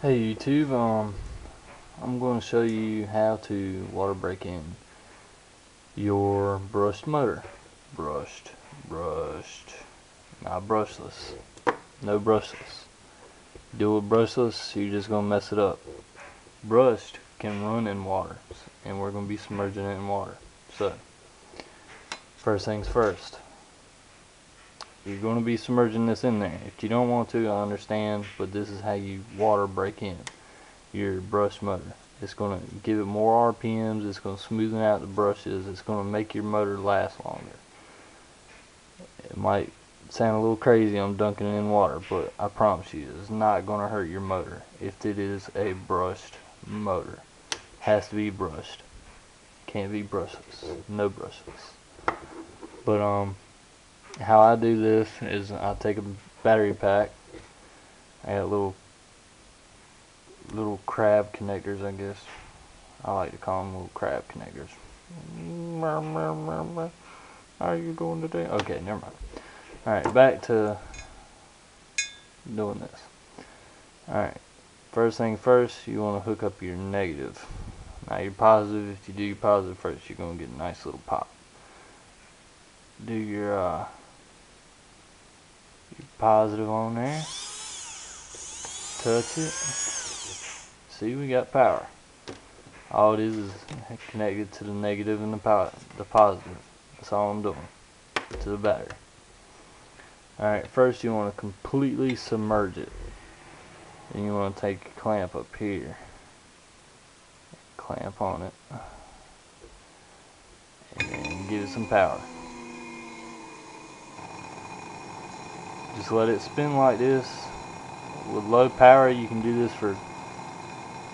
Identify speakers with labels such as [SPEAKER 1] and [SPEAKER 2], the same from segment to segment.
[SPEAKER 1] Hey YouTube, I'm going to show you how to water break in your brushed motor. Brushed, not brushless. No brushless. Do it brushless, you're just going to mess it up. Brushed can run in water, and we're going to be submerging it in water. So, first things first. You're going to be submerging this in there. If you don't want to, I understand, but this is how you water break in your brush motor. It's going to give it more RPMs, it's going to smoothen out the brushes, it's going to make your motor last longer. It might sound a little crazy, I'm dunking it in water, but I promise you it's not going to hurt your motor if it is a brushed motor. Has to be brushed. Can't be brushless. No brushless. But how I do this is I take a battery pack. I got little crab connectors, I guess. I like to call them little crab connectors. How are you doing today? Okay, never mind. Alright, back to doing this. Alright, first thing first, you want to hook up your negative. Now your positive, if you do your positive first, you're going to get a nice little pop. Do your positive on there. Touch it. See, we got power. All it is connected to the negative and the positive. That's all I'm doing. To the battery. Alright, first you want to completely submerge it. Then you want to take a clamp up here. Clamp on it. And then give it some power. Just let it spin like this. With low power you can do this for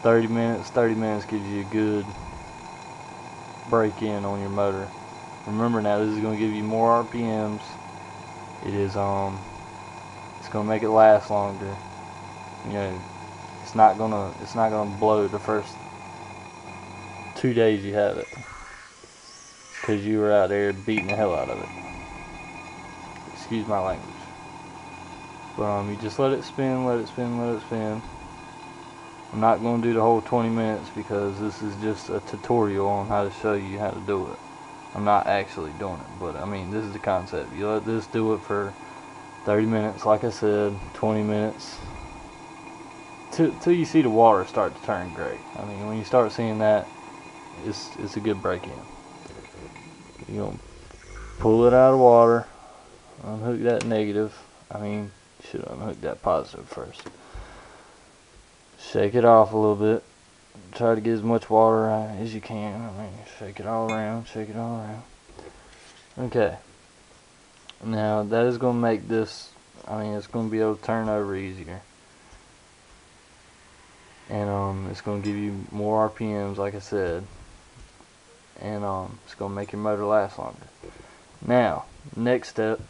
[SPEAKER 1] 30 minutes. 30 minutes gives you a good break in on your motor. Remember now, this is going to give you more RPMs. It is it's going to make it last longer. You know, it's not gonna blow the first 2 days you have it, because you were out there beating the hell out of it. Excuse my language. But you just let it spin, let it spin, let it spin. I'm not going to do the whole 20 minutes because this is just a tutorial on how to show you how to do it. I'm not actually doing it, but I mean, this is the concept. You let this do it for 30 minutes, like I said, 20 minutes, till you see the water start to turn gray. I mean, when you start seeing that, it's a good break-in. You're going to pull it out of water, unhook that negative. I mean, you should unhook that positive first. Shake it off a little bit. Try to get as much water as you can. I mean, shake it all around, shake it all around. Okay. Now, that is going to make this, I mean, it's going to be able to turn over easier. And it's going to give you more RPMs, like I said. And it's going to make your motor last longer. Now, next step,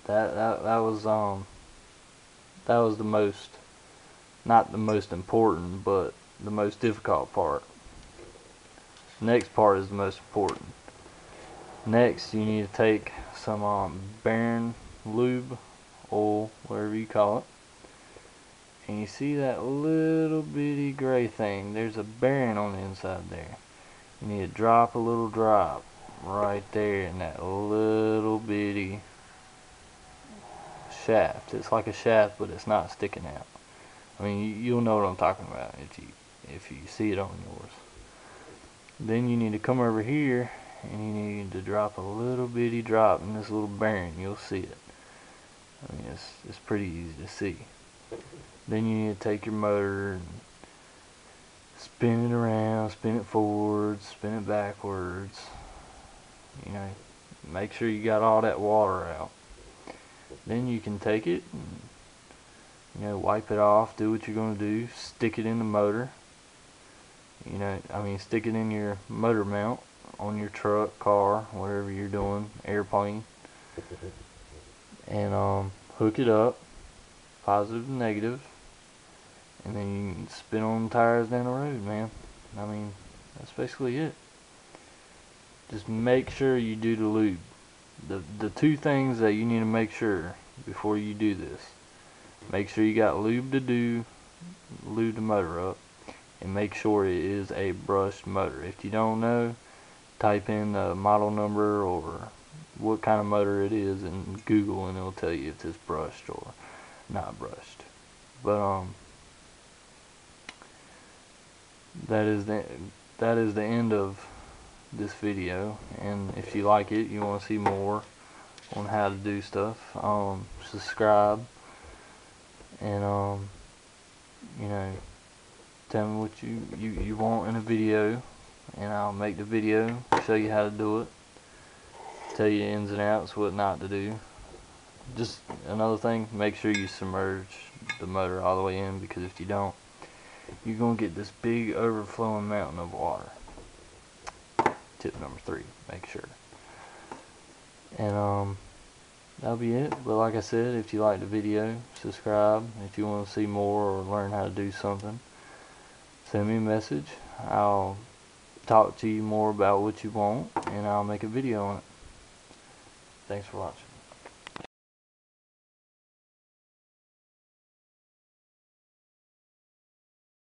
[SPEAKER 1] that was the most, not the most important, but the most difficult part. Next part is the most important. Next, you need to take some Baron lube, oil, whatever you call it. And you see that little bitty gray thing? There's a bearing on the inside there. You need to drop a little drop right there in that little bitty shaft. It's like a shaft, but it's not sticking out. I mean, you'll know what I'm talking about if you see it on yours. Then you need to come over here and you need to drop a little bitty drop in this little bearing. You'll see it. I mean, it's pretty easy to see. Then you need to take your motor and spin it around, spin it forwards, spin it backwards. You know, make sure you got all that water out. Then you can take it and, you know, wipe it off, do what you're going to do, stick it in the motor. You know, I mean, stick it in your motor mount on your truck, car, whatever you're doing, airplane. And hook it up, positive and negative. And then you can spin on the tires down the road, man. I mean, that's basically it. Just make sure you do the lube. The two things that you need to make sure before you do this. Make sure you got lube to do lube the motor up, and make sure it is a brushed motor. If you don't know, type in the model number or what kind of motor it is in Google, and it'll tell you if it's brushed or not brushed. But that is the end of this video, and if you like it, you want to see more on how to do stuff, subscribe, and you know, tell me what you want in a video, and I'll make the video, show you how to do it, tell you the ins and outs, what not to do. Just another thing, make sure you submerge the motor all the way in, because if you don't, you're gonna get this big overflowing mountain of water. Tip number 3, make sure. And that'll be it. But like I said, if you like the video, subscribe. If you want to see more or learn how to do something, send me a message. I'll talk to you more about what you want, and I'll make a video on it. Thanks for watching.